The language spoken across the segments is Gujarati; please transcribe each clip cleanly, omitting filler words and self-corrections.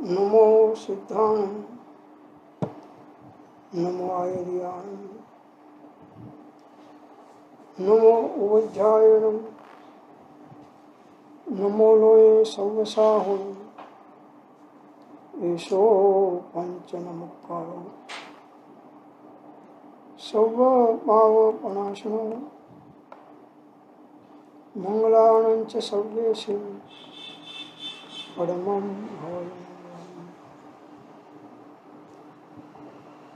नमो सिद्धां नमो आयर्यां नमो उवज्जायणं नमो लोये सव्यसाहुं एषो पंचनमुक्कारो सर्वभावपणाशनो मंगलानं च सर्वेषु परमं भवम्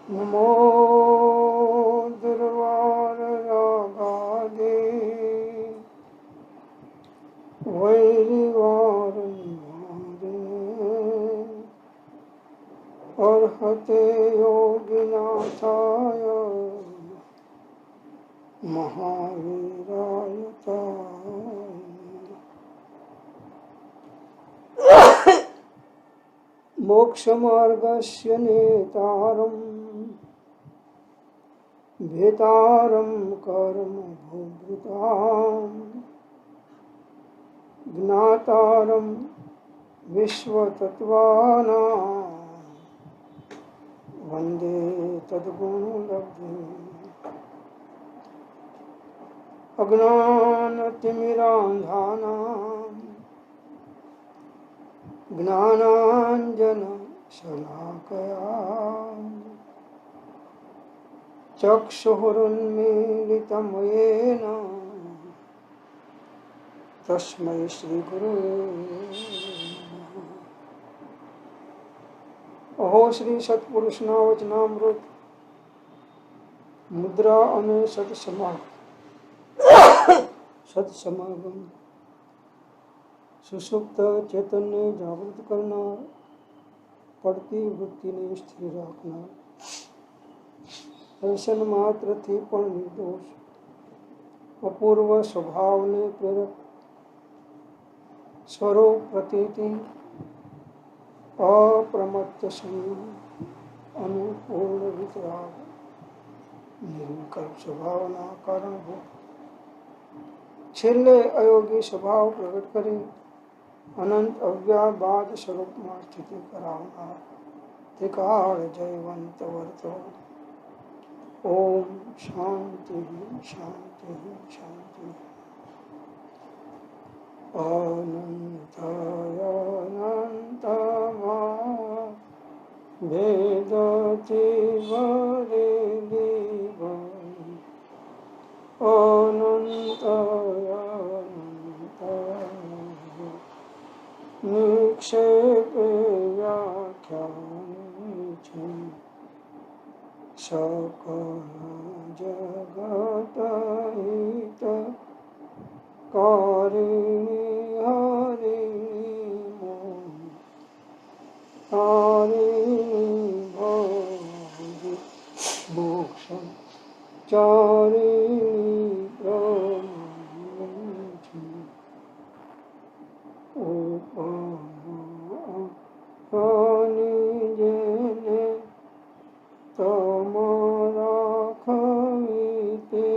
नमो दुर्वाररागादे वैरिवारनिवारे अर्हते योगिनाथाय महावीराय मोक्षमार्गस्य नेतारम् भेतारं कर्म भूभृताम् ज्ञातारं विश्वतत्त्वानां वन्दे तद्गुणलब्धिम् अज्ञानतिमिरान्धानां ज्ञानाञ्जनशलाकया चक्षुरुन्मीलितं येन तस्मै श्रीगुरुवे नमः। अहो श्री सत्पुरुषना वचनामृत मुद्रा અને સત્સમાગમ સુષુપ્ત ચેતનને જાગૃત કરનાર, પડતી વૃત્તિને સ્થિર રાખનાર, દર્શન માત્રથી પણ નિર્દોષ, અપૂર્વ સ્વભાવને પ્રેરક, સ્વરૂપ પ્રતીતિ, અપ્રમત્ત સંયમ, અનુપૂર્ણ વિતરાગ, નિર્વિકલ્પ સ્વભાવના કારણભૂત, છેલ્લે અયોગી સ્વભાવ પ્રગટ કરી અનંત અવ્યાબાદ સ્વરૂપમાં સ્થિતિ કરાવનાર ત્રિકાળ જયવંત વર્તો. ઓમ શાંતિ શાંતિ શાંતિ. અનંતયનંતમા ભેદથી ભરેલી નિક્ષેપે વ્યાખ્યાની છે સકલ જગત હિત કારિણી હરિણી ભોગી મોક્ષ ચારિણી બ્રહ્મજી ઉપમાની જેને તમારા ખવી તે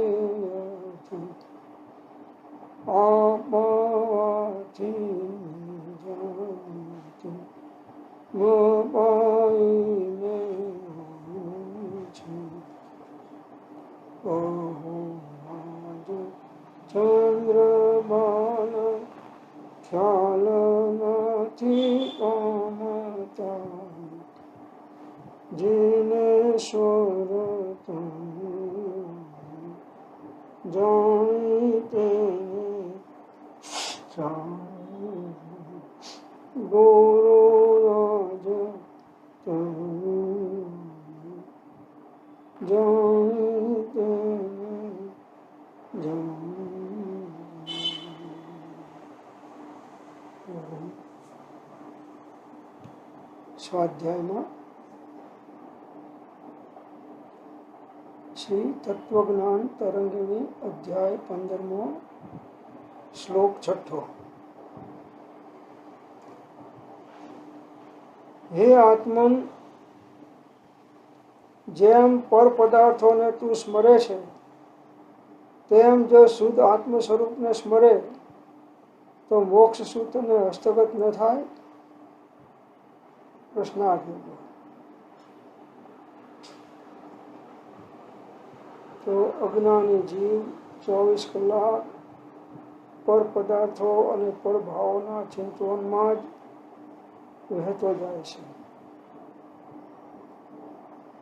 આપવાથી જાણતી મપાઈને છે. ચંદ્રબાન ખ્યાલ નથી પામતા જીનેશ્વર જાણી તેને ગુરુ રાજ જાણી તેને સ્વાધ્યાયમાં શ્રી તત્વજ્ઞાન તરંગિણી અધ્યાય 15મો શ્લોક 6. હે આત્મન, જેમ પર પદાર્થોને તું સ્મરે છે તેમ જો શુદ્ધ આત્મ સ્વરૂપને સ્મરે તો મોક્ષ સૂત્રને હસ્તગત ન થાય. પ્રશ્નાર્થ. તો અજ્ઞાની જીવ 24 કલાક પર પદાર્થો અને પર ભાવોના ચિંતવનમાં જ વહેતો જાય છે.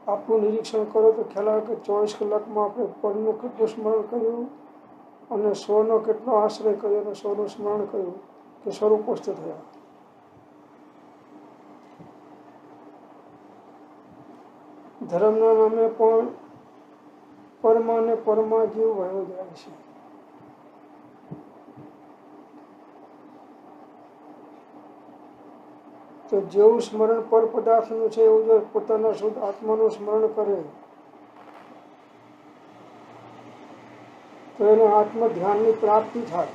આપણું નિરીક્ષણ કરો તો ખ્યાલ આવે કે 24 કલાકમાં આપણે પરનું કેટલું સ્મરણ કર્યું અને સ્વનો કેટલો આશ્રય કર્યો અને સ્વનું સ્મરણ કર્યું કે સ્વરૂપસ્થ થયા. ધર્મના નામે પણ પરમાને પરમા જીવ વયો જાય છે. તો જેવું સ્મરણ પર પદાર્થનું છે એવું જો પોતાના શુદ્ધ આત્માનું સ્મરણ કરે તો એને આત્મ ધ્યાનની પ્રાપ્તિ થાય,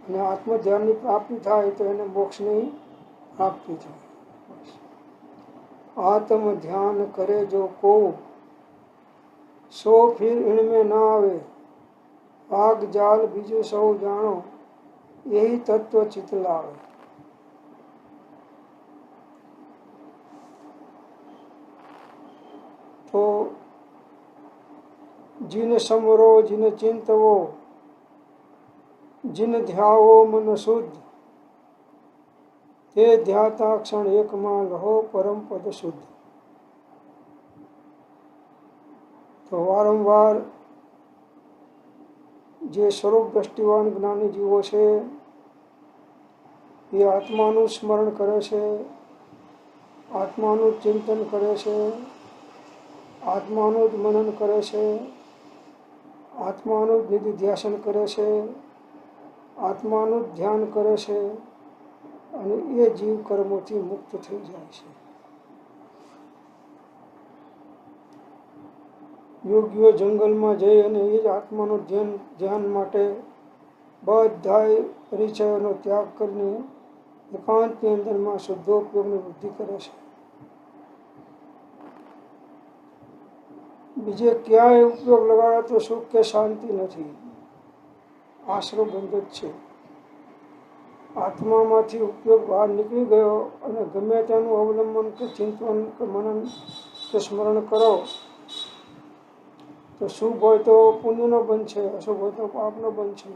અને આત્મ ધ્યાનની પ્રાપ્તિ થાય તો એને મોક્ષની પ્રાપ્તિ થાય. आत्म ध्यान करे जो को सो फिर इनमें न आवे, आग जाल बीजू सौ जानो यही तत्व चित लावे. तो जिन समरो जिन चिंतवो जिन ध्यावो मन शुद्ध તે ધ્યાતા ક્ષણ એકમાં લહો પરમ પદ શુદ્ધ. તો વારંવાર જે સ્વરૂપ દ્રષ્ટિવાન જ્ઞાની જીવો છે એ આત્માનું સ્મરણ કરે છે, આત્માનું ચિંતન કરે છે, આત્માનું જ મનન કરે છે, આત્માનું જ નિધિધ્યાસન કરે છે, આત્માનું જ ધ્યાન કરે છે, અને એ જીવ કર્મોથી મુક્ત થઈ જાય છે. યોગીઓ જંગલમાં જઈ અને એ જ આત્માનું ધ્યાન માટે બધાય પરિચયોનો ત્યાગ કરીને એકાંતની અંદરમાં શુદ્ધોપયોગની વૃદ્ધિ કરે છે. બીજે ક્યાંય ઉપયોગ લગાડો તો સુખ કે શાંતિ નથી, આશરો બંધ જ છે. આત્મામાંથી ઉપયોગ બહાર નીકળી ગયો અને ગમે તેનું અવલંબન કે ચિંતન કે મનન કે સ્મરણ કરો તો શુભ હોય તો પુણ્યનો બંધ છે, અશુભ હોય તો પાપનો બંધ છે,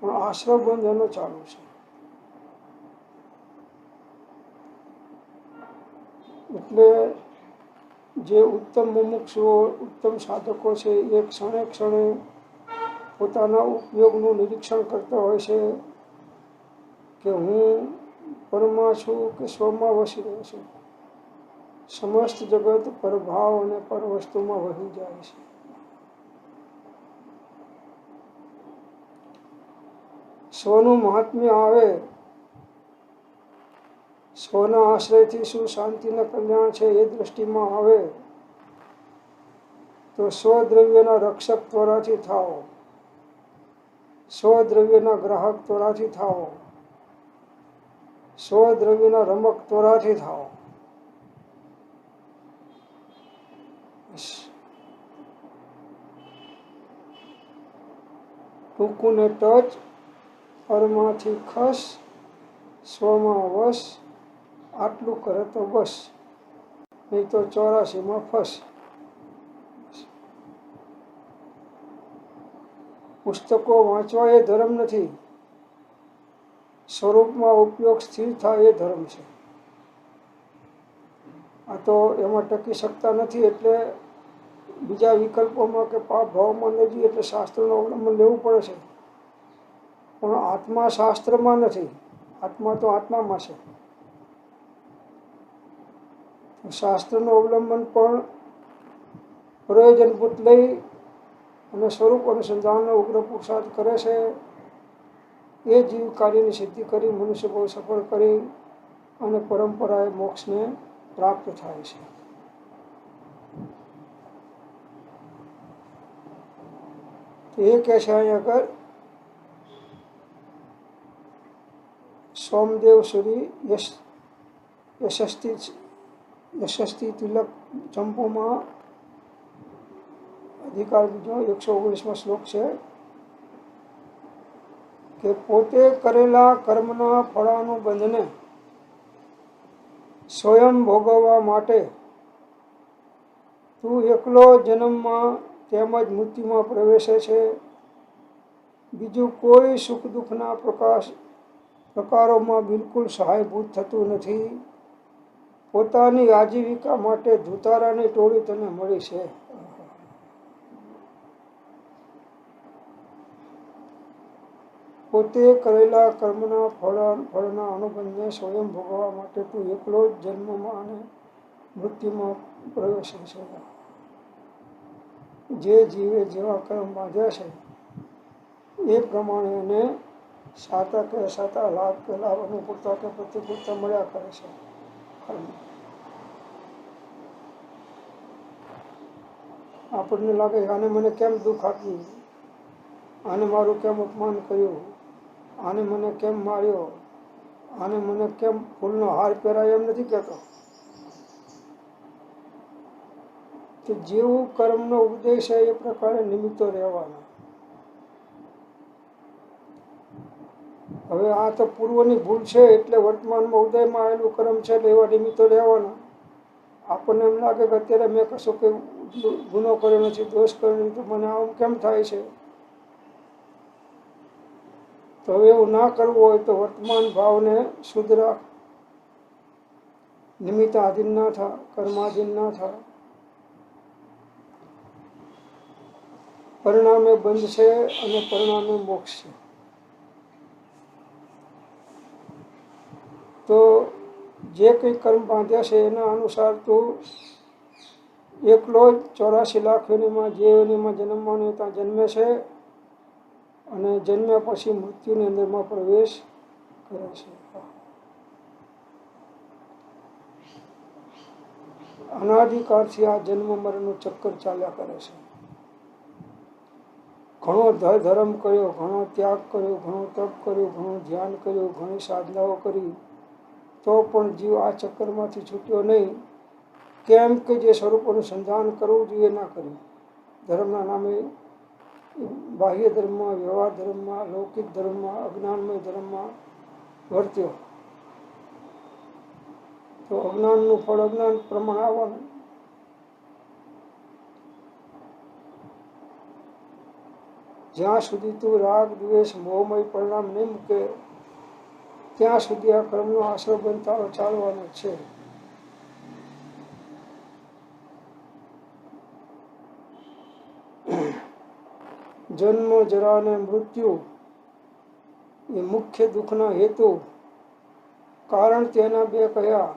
પણ આશ્રય બંધ એનો ચાલુ છે. એટલે જે ઉત્તમ મુમુક્ષુઓ ઉત્તમ સાધકો છે એ ક્ષણે ક્ષણે પોતાના ઉપયોગનું નિરીક્ષણ કરતા હોય છે કે હું પરમાં છું કે સ્વમાં વસી રહ્યો છું. સમસ્ત જગત પરભાવ અને પર વસ્તુમાં વહી જાય છે. સ્વનું મહાત્મ્ય આવે, સ્વના આશ્રયથી શું શાંતિના કલ્યાણ છે એ દ્રષ્ટિમાં આવે તો સ્વદ્રવ્યના રક્ષક ત્વરાથી થાઓ, સ્વદ્રવ્યના ગ્રાહક ત્વરાથી થાઓ, સ્વદ્રવ્યના રમક ત્વરાથી થાઓ. ટૂંકુને ટચ, પરમાંથી ખસ, સ્વમાં વશ, આટલું કરે તો બસ, નહીં તો 84માં ફસ. પુસ્તકો વાંચવા એ ધર્મ નથી, સ્વરૂપમાં ઉપયોગ સ્થિર થાય એ ધર્મ છે. આ તો એમાં ટકી શકતા નથી એટલે બીજા વિકલ્પોમાં કે પાપ ભાવમાં ન જઈએ એટલે શાસ્ત્રનું અવલંબન લેવું પડે છે. પણ આત્મા શાસ્ત્રમાં નથી, આત્મા તો આત્મામાં છે. શાસ્ત્રનું અવલંબન પણ પ્રયોજનભૂત લઈ અને સ્વરૂપ અનુસંધાનનો ઉગ્ર પુરુષાર્થ કરે છે. એ જીવ કાર્યની સિદ્ધિ કરી મનુષ્ય બહુ સફળ કરી અને પરંપરાએ મોક્ષને પ્રાપ્ત થાય છે. તો એ કહે છે અહીં આગળ સોમદેવ સુરી યશસ્તી તિલક ચંપોમાં અધિકાર બીજો 119માં શ્લોક છે. કે પોતે કરેલા કર્મના ફળાનું બંધને સ્વયં ભોગવવા માટે તું એકલો જન્મમાં તેમજ મૃત્યુમાં પ્રવેશે છે. બીજું કોઈ સુખ દુઃખના પ્રકારોમાં બિલકુલ સહાયભૂત થતું નથી. પોતાની આજીવિકા માટે ધુતારાની ટોળી તને મળી છે. પોતે કરેલા કર્મના ફળના અનુબંધને સ્વયં ભોગવવા માટે તું એકલો જ જન્મમાં અને મૃત્યુમાં પ્રવેશે છે. જે જીવે જેવા કર્મ બાંધ્યા છે એ પ્રમાણે એને સાતા કે અસાતા, લાભ કે લાભ, અનુકૂળતા કે પ્રતિકૂળતા મળ્યા કરે છે. આપણને લાગે આને મને કેમ દુઃખ આપ્યું, આને મારું કેમ અપમાન કર્યું, આને મને કેમ માર્યો, આને મને કેમ ફૂલનો હાર પહેરાયો, એમ નથી કહેતો. કે જેવું કર્મનો ઉદ્દેશ છે એ પ્રકારે નિમિત્તો રહેવાના. હવે આ તો પૂર્વની ભૂલ છે એટલે વર્તમાનમાં ઉદયમાં આવેલું કર્મ છે એટલે એવા નિમિત્તો રહેવાના. આપણને એમ લાગે કે અત્યારે મેં કશો કે ગુનો કર્યો નથી, દોષ કર્યો નથી, તો મને આવું કેમ થાય છે. તો હવે એવું ના કરવું હોય તો વર્તમાન ભાવને શુદ્ધ રાખ. નિમિત્તાધીન ના થા, કર્માધીન ના થા. પરિણામે બંધ છે અને પરિણામે મોક્ષ છે. તો જે કંઈ કર્મ બાંધ્યા છે એના અનુસાર તું એકલો જ 84 લાખ યોનિમાં જે યોનિમાં જન્મવાનું ત્યાં જન્મે છે અને જન્મ્યા પછી મૃત્યુની અંદરમાં પ્રવેશ કરે છે. અનાદિકાળથી આ જન્મ મરણનું ચક્કર ચાલ્યા કરે છે. ઘણો ધર્મ કર્યો, ઘણો ત્યાગ કર્યો, ઘણો તપ કર્યું, ઘણું ધ્યાન કર્યું, ઘણી સાધનાઓ કરી, તો પણ જીવ આ ચક્કરમાંથી છૂટ્યો નહીં. કેમ કે જે સ્વરૂપોનું સંધાન કરવું જોઈએ ના કર્યું. ધર્મના નામે બાહ્ય ધર્મમાં, વ્યવહાર ધર્મમાં, લૌકિક ધર્મમાં, અજ્ઞાનમય ધર્મમાં વર્ત્યો તો અજ્ઞાનનું ફળ અજ્ઞાન પ્રમાણે આવવાનું. જ્યાં સુધી તું રાગ દ્વેષ મોહમય પરિણામ નહીં મૂકે ત્યાં સુધી આ કર્મનો આશ્રય બંધારો ચાલવાનો છે. જન્મ, જરા અને મૃત્યુ એ મુખ્ય દુઃખના હેતુ. કારણ તેના બે કયા?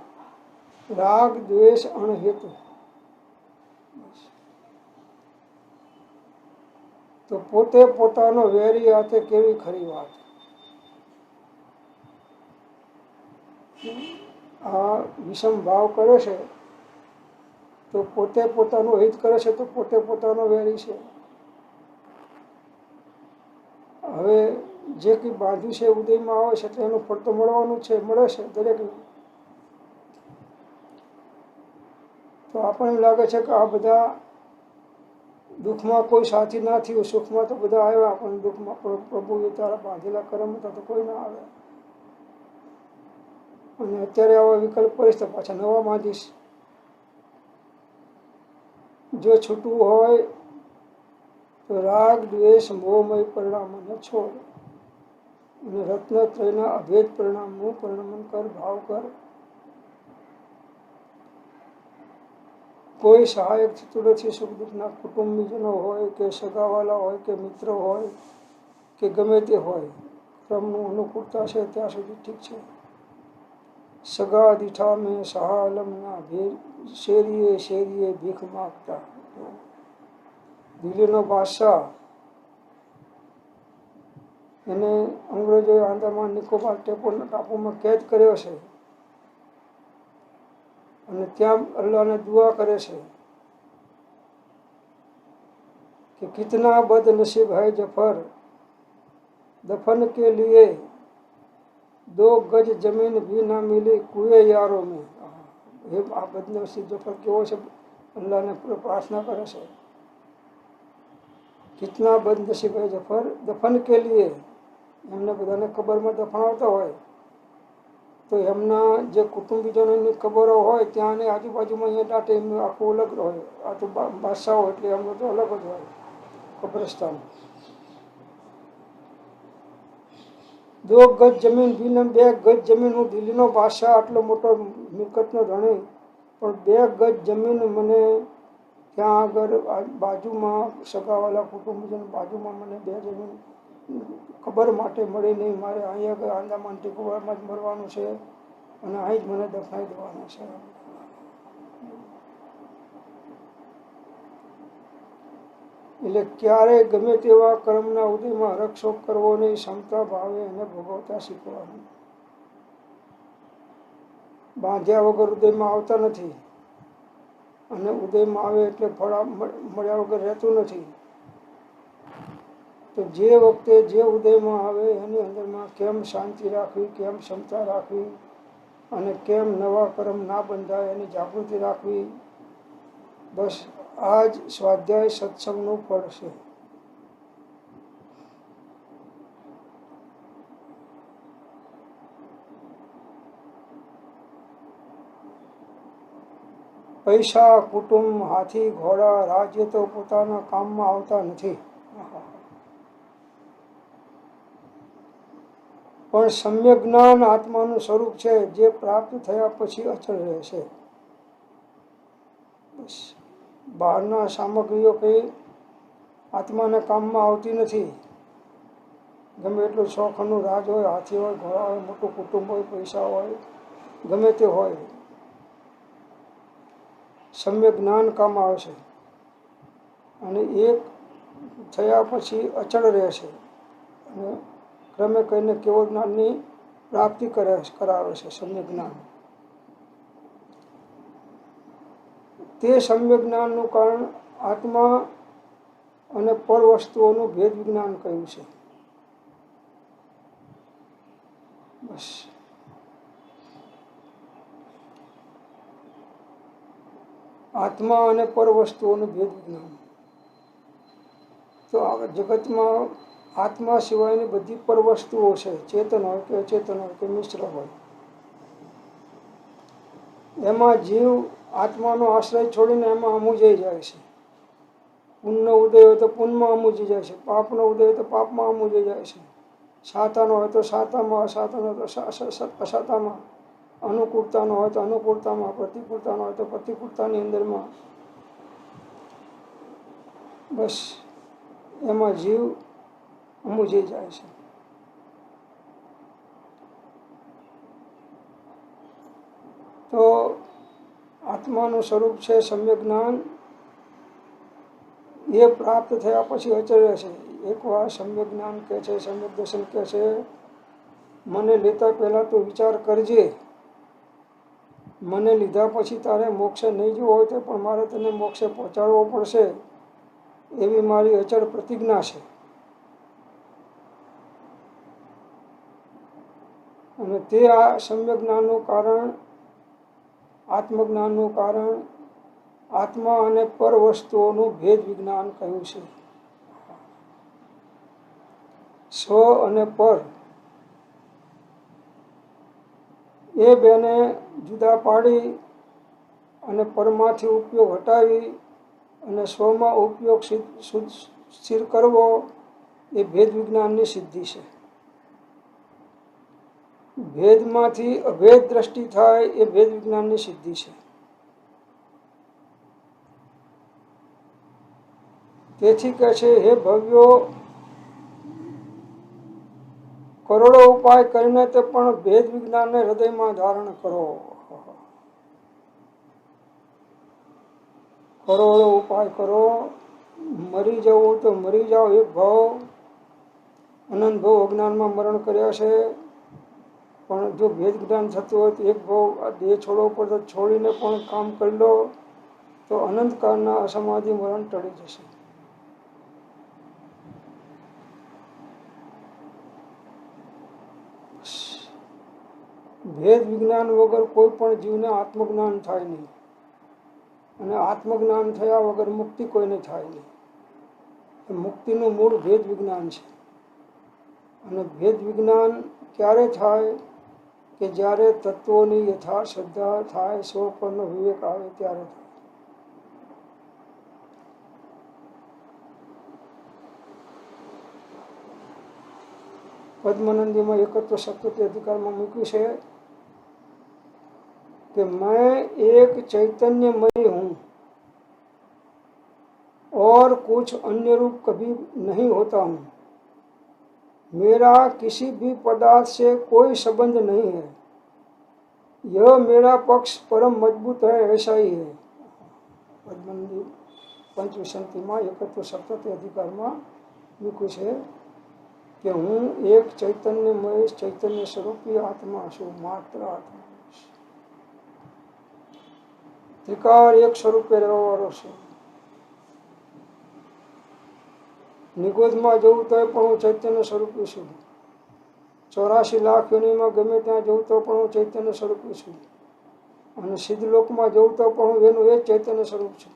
રાગ દ્વેષ અને હેતુ. તો પોતે પોતાનો વેરી હાથે કેવી ખરી વાત. આ વિષમ ભાવ કરે છે તો પોતે પોતાનું હિત કરે છે તો પોતે પોતાનો વેરી છે. હવે જે કંઈ બાંધ્યું છે ઉદયમાં આવે છે તો એનું ફળ તો મળવાનું છે, મળે છે દરેકને. તો આપણને લાગે છે કે આ બધા દુઃખમાં કોઈ સાથી ના થયું, સુખમાં તો બધા આવ્યા, પણ દુઃખમાં પ્રભુએ તારા બાંધેલા કર્મ હતા તો કોઈ ના આવે. અને અત્યારે આવા વિકલ્પ કરીશ તો પાછા નવા બાંધીશ. જો છૂટવું હોય તો રાગ દ્વેષ મોહમય પરિણામોને છોડ અને રત્નત્રયના અભેદ પરિણામનું પરિણમન કર, ભાવ કર. કોઈ સહાયક થતું નથી. સુખ દુઃખના કુટુંબીજનો હોય કે સગાવાલા હોય કે મિત્ર હોય કે ગમે તે હોય, ક્રમનું અનુકૂળતા છે ત્યાં સુધી ઠીક છે. સગા દીઠા મેં સહા અલમના શેરીએ શેરીએ ભીખ માગતા. દિલ્હીનો બાદશાહ, એને અંગ્રેજોએ આંદામાન નિકોબાર ટાપુમાં કેદ કર્યો છે અને ત્યાં અલ્લાહને દુઆ કરે છે कि कितना बदनसीब है जफर दफन के लिए 2 गज जमीन भी ना मिली कुएं यारों में. આ બદનસીબ જફર કેવો છે, અલ્લાહને પ્રાર્થના કરે છે. कितना बदनसीब है जफर दफन के लिए એમને બધાને કબરમાં દફનાવતા હોય તો એમના જે કુટુંબીજનોની કબરો હોય ત્યાંની આજુબાજુમાં અહીંયા દાટે એમનું આખું અલગ હોય. આ તો બાદશાહો એટલે એમનું તો અલગ જ હોય કબ્રસ્તાન. 2 ગજ જમીન ભીને 2 ગજ જમીન, હું દિલ્હીનો બાદશાહ, આટલો મોટો મિલકતનો ધણી, પણ 2 ગજ જમીન મને ત્યાં આગળ બાજુમાં સગાવાલા કુટુંબીજન બાજુમાં મને 2 જમીન ખબર માટે મળી નહીં. મારે અહીંયા આગળ આંદામાન નિકોબારમાં જ મરવાનું છે અને અહીં જ મને દફનાવી દેવાનું છે. એટલે ક્યારેય ગમે તેવા કર્મના ઉદયમાં હરકશોક કરવો નહીં, ક્ષમતા ભાવે એને ભોગવતા શીખવાનું. બાંધ્યા વગર ઉદયમાં આવતા નથી અને ઉદયમાં આવે એટલે ફળ મળ્યા વગર રહેતું નથી. તો જે વખતે જે ઉદયમાં આવે એની અંદરમાં કેમ શાંતિ રાખવી, કેમ ક્ષમતા રાખવી અને કેમ નવા કર્મ ના બંધાય એની જાગૃતિ રાખવી, બસ આ જ સ્વાધ્યાય સત્સંગનું ફળ છે. પૈસા, કુટુંબ, હાથી, ઘોડા, રાજ્ય તો પોતાના કામમાં આવતા નથી, પણ સમ્યક જ્ઞાન આત્માનું સ્વરૂપ છે જે પ્રાપ્ત થયા પછી અચળ રહેશે. બસ બહારના સામગ્રીઓ કંઈ આત્માને કામમાં આવતી નથી. ગમે એટલું શોખનું રાજ હોય, હાથી હોય, ઘોડા હોય, મોટું કુટુંબ હોય, પૈસા હોય, ગમે તે હોય, સમ્યક જ્ઞાન કામ આવશે અને એક થયા પછી અચળ રહેશે અને ક્રમે કહીને કેવળ જ્ઞાનની પ્રાપ્તિ કરાવે છે. સમ્યક જ્ઞાન, તે સમ્યક જ્ઞાનનું કારણ આત્મા અને પર વસ્તુઓનું ભેદ વિજ્ઞાન કહ્યું છે. બસ આત્મા અને પર વસ્તુઓનું ભેદ વિજ્ઞાન. તો આ જગતમાં આત્મા સિવાયની બધી પર વસ્તુઓ છે, ચેતન હોય કે અચેતન હોય કે મિશ્ર હોય. એમાં જીવ આત્માનો આશ્રય છોડીને એમાં અમૂજાઈ જાય છે. પુણ્યનો ઉદય હોય તો પુણ્યમાં અમૂજી જાય છે, પાપનો ઉદય હોય તો પાપમાં અમૂજી જાય છે, સાતાનો હોય તો સાતામાં, અસાતાનો હોય તો અસાતામાં, અનુકૂળતાનો હોય તો અનુકૂળતામાં, પ્રતિકૂળતાનો હોય તો પ્રતિકૂળતાની અંદરમાં. બસ એમાં જીવ અમૂજી જાય છે. તો આત્માનું સ્વરૂપ છે સમ્યક જ્ઞાન, એ પ્રાપ્ત થયા પછી અચળ રહેશે. એકવાર સમ્યક જ્ઞાન કહે છે, સમ્યક દર્શન કહે છે, મને લેતા પહેલાં તો વિચાર કરજે, મને લીધા પછી તારે મોક્ષે નહીં જવું હોય તો પણ મારે તને મોક્ષે પહોંચાડવો પડશે, એવી મારી અચળ પ્રતિજ્ઞા છે. અને તે આ સમ્યક જ્ઞાનનું કારણ, આત્મજ્ઞાનનું કારણ આત્મા અને પર વસ્તુઓનું ભેદ વિજ્ઞાન કહ્યું છે. સ્વ અને પર એ બેને જુદા પાડી અને પરમાંથી ઉપયોગ હટાવી અને સ્વમાં ઉપયોગ સ્થિર કરવો એ ભેદ વિજ્ઞાનની સિદ્ધિ છે. ભેદમાંથી અભેદ દ્રષ્ટિ થાય એ ભેદ વિજ્ઞાનની સિદ્ધિ છે. તેથી કહે છે, હે ભવ્યો, કરોડો ઉપાય કરીને તે પણ ભેદ વિજ્ઞાનને હૃદયમાં ધારણ કરો. કરોડો ઉપાય કરો, મરી જવું તો મરી જાઓ, એક ભાવ, અનંત ભાવ અજ્ઞાનમાં મરણ કર્યા છે, પણ જો ભેદ જ્ઞાન થતું હોય તો એક ભાવ આ દેહ છોડવો પડે તો છોડીને પણ કામ કરી લો તો અનંતકાળના અસમાધિ મરણ ટળી જશે. ભેદ વિજ્ઞાન વગર કોઈ પણ જીવને આત્મજ્ઞાન થાય નહીં અને આત્મજ્ઞાન થયા વગર મુક્તિ કોઈને થાય નહીં. મુક્તિનું મૂળ ભેદ વિજ્ઞાન છે. અને ભેદ વિજ્ઞાન ક્યારે થાય કે જ્યારે તત્વોની યથાર્થ શ્રદ્ધા થાય, સ્વ પરનો વિવેક આવે ત્યારે થાય. પદ્મનંદીમાં એકત્વ સપ્તતિ અધિકારમાં મૂક્યું છે कि मैं एक चैतन्यमय हूँ और कुछ अन्य रूप कभी नहीं होता हूँ. मेरा किसी भी पदार्थ से कोई संबंध नहीं है. यह मेरा पक्ष परम मजबूत है, ऐसा ही है. પદ્મનંદી પંચવિંશતિમાં એકત્વ સપ્તતિ અધિકારમાં મૂક્યું છે કે હું એક ચૈતન્યમય ચૈતન્ય સ્વરૂપી આત્મા છું, માત્ર આત્મા. ત્રિકાર એક સ્વરૂપે રહેવાવાળો છે. નિગોદમાં જવું તો પણ હું ચૈતન્ય સ્વરૂપી છું. 84 લાખ યોનિમાં ગમે ત્યાં જવું તો પણ હું ચૈતન્ય સ્વરૂપી છું. અને સિદ્ધલોકમાં જવું તો પણ હું એનું એ જ ચૈતન્ય સ્વરૂપ છું.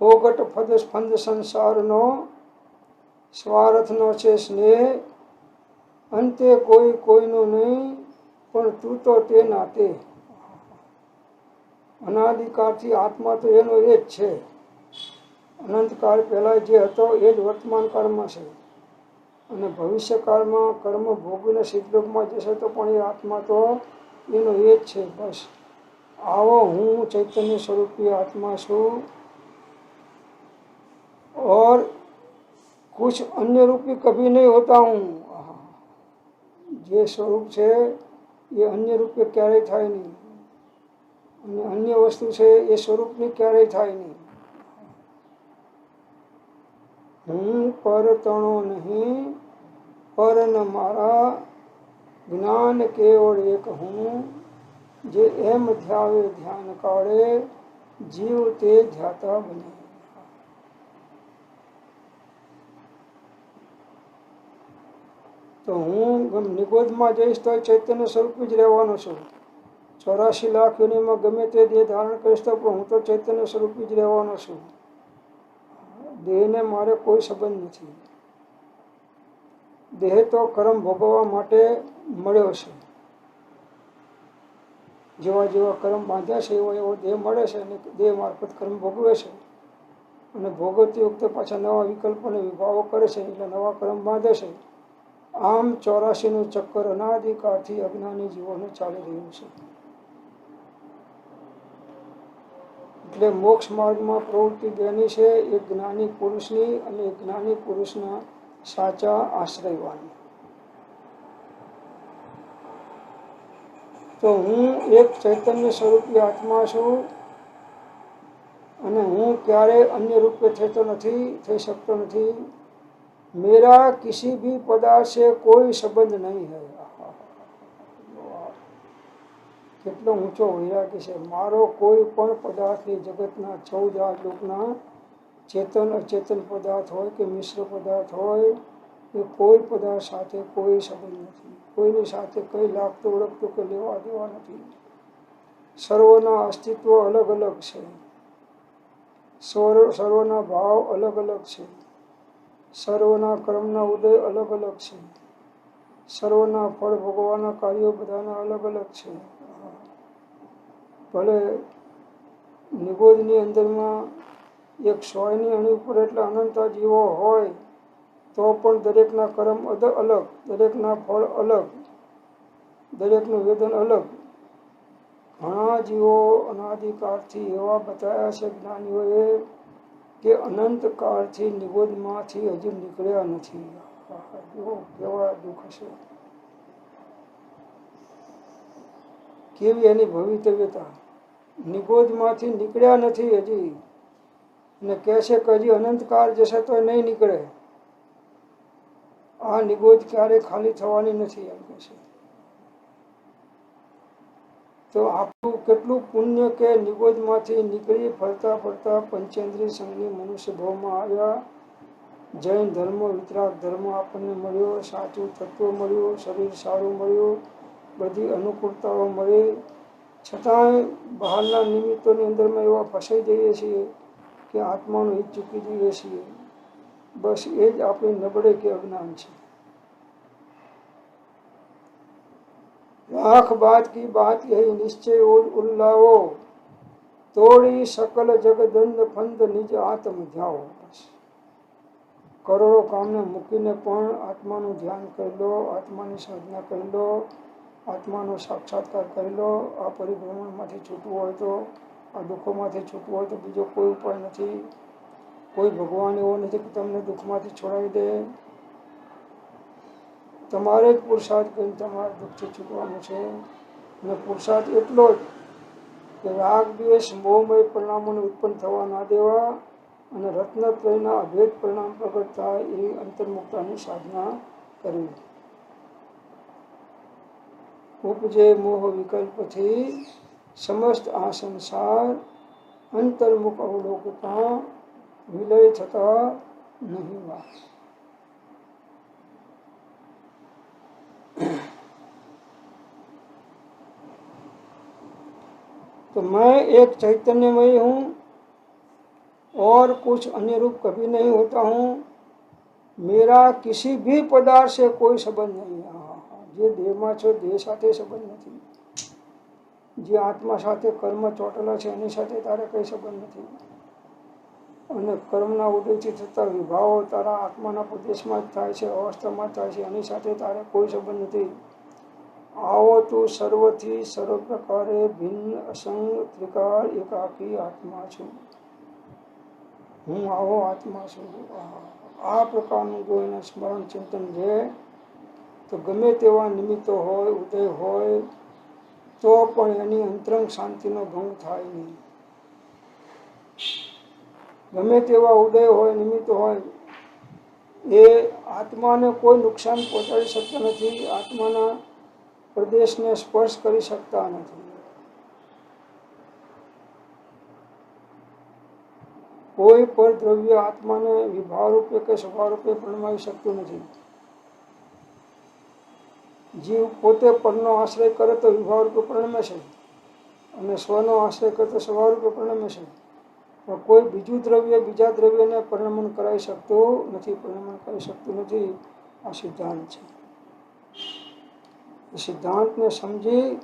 ફોગટ ફંદ સંસારનો સ્વાર્થનો છે સ્નેહ, અંતે કોઈ કોઈનું નહીં, પણ તું તો તે નાતે. અનાદિકાળથી આત્મા તો એનો એ જ છે. અનંતકાળ પહેલાં જે હતો એ જ વર્તમાન કાળમાં છે. અને ભવિષ્યકાળમાં કર્મ ભોગવીને સિદ્ધલોકમાં જશે તો પણ એ આત્મા તો એનો એ જ છે. બસ આવો હું ચૈતન્ય સ્વરૂપી આત્મા છું और कुछ अन्य रूपी कभी नहीं होता हूँ. જે સ્વરૂપ છે એ અન્ય રૂપે ક્યારેય થાય નહીં, અને અન્ય વસ્તુ છે એ સ્વરૂપની ક્યારેય થાય નહીં. હું પર તણો નહીં, પર ન મારા, જ્ઞાન કેવળ એક હું. જે એમ ધ્યાવે ધ્યાન કાળે, જીવ તે ધ્યાતા બને. તો હું નિગોદમાં જઈશ તો ચૈતન્ય સ્વરૂપી જ રહેવાનો છું. 84 લાખ યોનિમાં ગમે તે દેહ ધારણ કરીશ તો પણ હું તો ચૈતન્ય સ્વરૂપી જ રહેવાનો છું. દેહને મારે કોઈ સંબંધ નથી. દેહ તો કર્મ ભોગવવા માટે મળ્યો છે. જેવા જેવા કર્મ બાંધ્યા છે એવો એવો દેહ મળે છે અને દેહ મારફત કર્મ ભોગવે છે. અને ભોગવતી વખતે પાછા નવા વિકલ્પો અને વિભાવો કરે છે, એટલે નવા કર્મ બાંધે છે. આમ 84નું ચક્કર અનાદિકાળથી અજ્ઞાની જીવોને ચાલી રહ્યું છે. એટલે મોક્ષ માર્ગમાં પ્રવૃત્તિ બેની છે, એક જ્ઞાની પુરુષની અને એક જ્ઞાની પુરુષના સાચા આશ્રયવાની. તો હું એક ચૈતન્ય સ્વરૂપી આત્મા છું અને હું ક્યારેય અન્ય રૂપે થતો નથી, થઈ શકતો નથી. मेरा किसी भी पदार्थ से कोई संबंध नहीं है. કેટલો ઊંચો વૈરાગ્ય છે. મારો કોઈ પણ પદાર્થની જગતના 14 લોકના ચેતન અચેતન પદાર્થ હોય કે મિશ્ર પદાર્થ હોય, એ કોઈ પદાર્થ સાથે કોઈ સંબંધ નથી. કોઈની સાથે કંઈ લાગતું ઓળખતું કે લેવા દેવા નથી. સર્વના અસ્તિત્વ અલગ અલગ છે. સર્વના ભાવ અલગ અલગ છે. સર્વના કર્મના ઉદય અલગ અલગ છે. સર્વના ફળ ભોગવવાના કાર્યો બધાના અલગ અલગ છે. ભલે નિગોદની અંદરમાં એક 100ની અણી ઉપર એટલે અનંત જીવો હોય તો પણ દરેકના કર્મ અલગ, દરેકના ફળ અલગ, દરેકનું વેદન અલગ. ઘણા જીવો અનાદિકાળથી એવા બતાવ્યા છે જ્ઞાનીઓએ કે અનંત કાળથી નિગોદમાંથી હજુ નીકળ્યા નથી. કેવા દુઃખ છે, કેવી એની ભવિતવ્યતા. નિગોદમાંથી નીકળ્યા નથી હજી, અને કહે છે કે હજી અનંતકાળ જશે તો નહીં નીકળે. આ નિગોદ ક્યારે ખાલી થવાની નથી એમ કહે છે. તો આપણું કેટલું પુણ્ય કે નિગોદમાંથી નીકળી ફરતા ફરતા પંચેન્દ્રિય સંઘની મનુષ્ય ભાવમાં આવ્યા. જૈન ધર્મ, વિતરાગ ધર્મ આપણને મળ્યો, સાચું તત્વ મળ્યું, શરીર સારું મળ્યું, બધી અનુકૂળતાઓ મળી. છતાંય બહારના નિમિત્તોની અંદરમાં એવા ફસાઈ જઈએ છીએ કે આત્માનું હિત ચૂકી જઈએ છીએ. બસ એ જ આપણી નબળે કે અજ્ઞાન છે. लाख बात की बात यही निश्चय और उल्लाओ, तोड़ी सकल जगदंड फंद निज आत्म ध्याओ. बस કરોડો કામને મૂકીને પણ આત્માનું ધ્યાન કરી લો, આત્માની સાધના કરી લો, આત્માનો સાક્ષાત્કાર કરી લો. આ પરિભ્રમણમાંથી છૂટવું હોય તો, આ દુઃખોમાંથી છૂટવું હોય તો બીજો કોઈ ઉપાય નથી. કોઈ ભગવાન એવો નથી કે તમને દુઃખમાંથી છોડાવી દે. તમારે જ પુરુષાર્થ કરીને તમારે દુઃખથી છૂટવાનું છે. અને પુરુષાર્થ એટલો જ કે રાગ દ્વેષ મોહમય પરિણામોને ઉત્પન્ન થવા ના દેવા અને રત્નત્રયના અભેદ પરિણામ પ્રગટ થાય એવી અંતર્મુક્તાની સાધના કરવી. ઉપજે મોહ વિકલ્પથી સમસ્ત આ સંસાર, અંતર્મુખ અવલોકતા વિલય થતા નહીં વા. तो मैं एक चैतन्यमय हूँ और कुछ अन्य रूप कभी नहीं होता हूँ. मेरा किसी भी पदार्थ से कोई संबंध नहीं. જે દેહમાં છે દેહ સાથે સંબંધ નથી. જે આત્મા સાથે કર્મ ચોટેલા છે એની સાથે તારે કંઈ સંબંધ નથી. અને કર્મના ઉદયથી થતા વિભાવો તારા આત્માના પ્રદેશમાં જ થાય છે, અવસ્થામાં જ થાય છે, એની સાથે તારે કોઈ સંબંધ નથી. આવો તું સર્વથી સર્વ પ્રકારે ભિન્ન અસંગ ત્રિકાળ એકાકી આત્મા છું. હું આવો આત્મા છું. આ પ્રકારનું જો એને સ્મરણ ચિંતન છે તો ગમે તેવા નિમિત્તો હોય, ઉદય હોય તો પણ એની અંતરંગ શાંતિનો ભંગ થાય નહીં. ગમે તેવા ઉદય હોય, નિમિત્તો હોય, એ આત્માને કોઈ નુકસાન પહોંચાડી શકતા નથી, આત્માના પ્રદેશને સ્પર્શ કરી શકતા નથી. કોઈ પર દ્રવ્ય આત્માને વિભાવ રૂપે કે સ્વભાવ રૂપે પરિણમાવી શકતું નથી. જીવ પોતે પરનો આશ્રય કરે તો વિભાવ રૂપે પરિણમે છે અને સ્વનો આશ્રય કરે તો સ્વભાવ રૂપે પરિણમે છે. પણ કોઈ બીજું દ્રવ્ય બીજા દ્રવ્યને પરિણમન કરાવી શકતું નથી, પરિણમન કરી શકતું નથી. આ સિદ્ધાંત છે. સિદ્ધાંતને સમજી